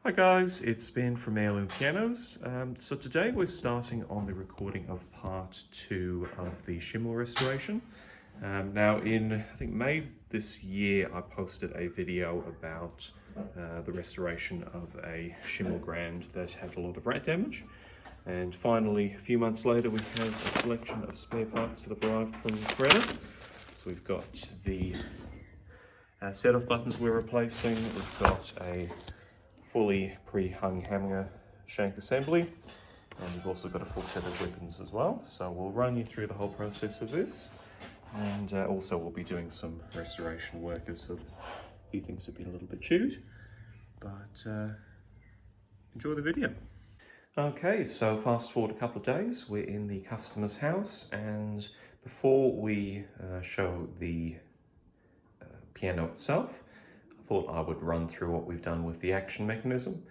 Hi guys, it's Ben from Heirloom Pianos. So today we're starting on the recording of part 2 of the Schimmel Restoration. Now in, I think, May this year I posted a video about the restoration of a Schimmel grand that had a lot of rat damage. And finally, a few months later, we have a selection of spare parts that have arrived from Renner. So we've got the set-off buttons we're replacing, we've got a fully pre-hung hammer shank assembly, and we've also got a full set of Whippens as well. So we'll run you through the whole process of this, and also we'll be doing some restoration work as a few things have been a little bit chewed, but enjoy the video. Okay, so fast forward a couple of days, we're in the customer's house, and before we show the piano itself, I thought I would run through what we've done with the action mechanism.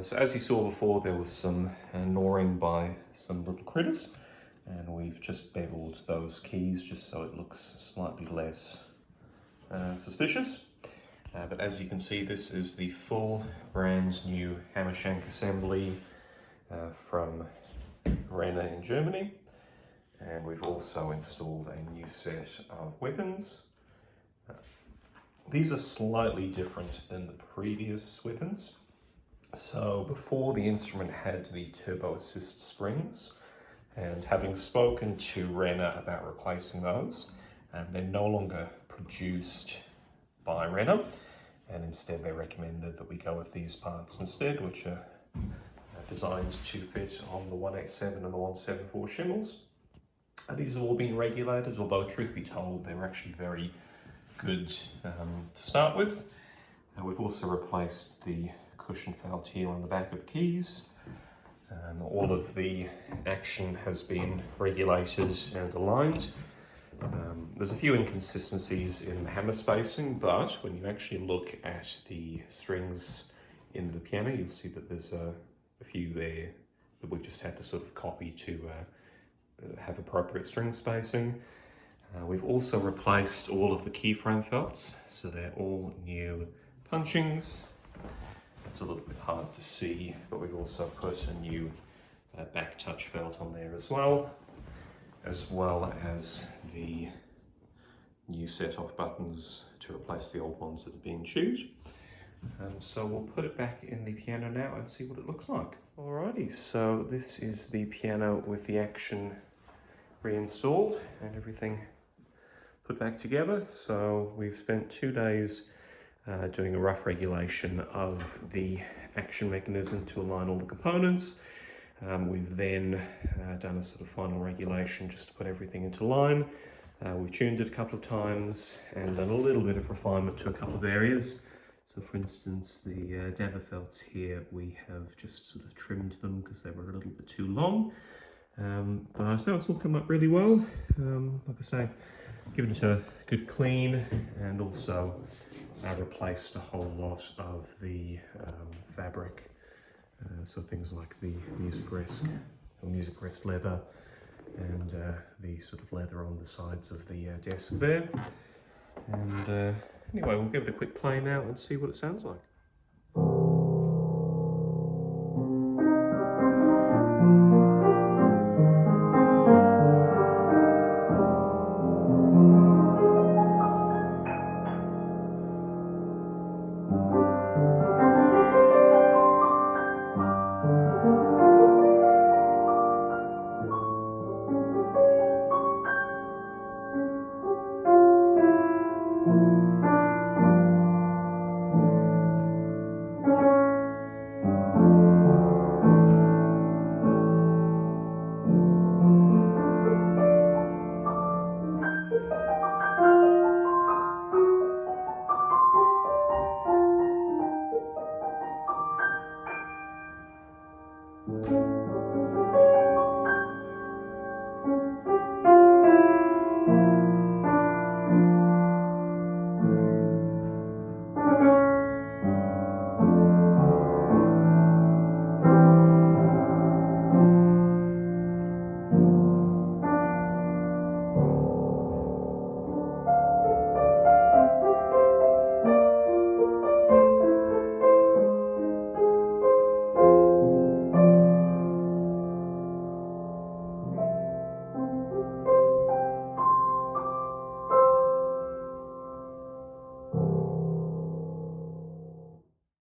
So as you saw before, there was some gnawing by some little critters, and we've just beveled those keys just so it looks slightly less suspicious. But as you can see, this is the full brand new hammer shank assembly from Renner in Germany, and we've also installed a new set of Whippens. These are slightly different than the previous Whippens. So before, the instrument had the turbo assist springs, and having spoken to Renner about replacing those, they're no longer produced by Renner, and instead they recommended that we go with these parts instead, which are designed to fit on the 187 and the 174 Schimmels. These have all been regulated, although truth be told, they were actually very good to start with. We've also replaced the cushion felt here on the back of the keys. All of the action has been regulated and aligned. There's a few inconsistencies in the hammer spacing, but when you actually look at the strings in the piano, you'll see that there's a few there that we've just had to sort of copy to have appropriate string spacing. We've also replaced all of the keyframe felts, so they're all new punchings. It's a little bit hard to see, but we've also put a new back touch felt on there as well as the new set-off buttons to replace the old ones that have been chewed. So we'll put it back in the piano now and see what it looks like. Alrighty, so this is the piano with the action reinstalled and everything put back together. So we've spent 2 days doing a rough regulation of the action mechanism to align all the components. We've then done a sort of final regulation just to put everything into line. We've tuned it a couple of times and done a little bit of refinement to a couple of areas. So for instance, the dabber felts here, we have just sort of trimmed them because they were a little bit too long. But no, it's all come up really well. Like I say, given it a good clean, and also replaced a whole lot of the fabric. So things like the music rest leather, and the sort of leather on the sides of the desk there. And anyway, we'll give it a quick play now and see what it sounds like.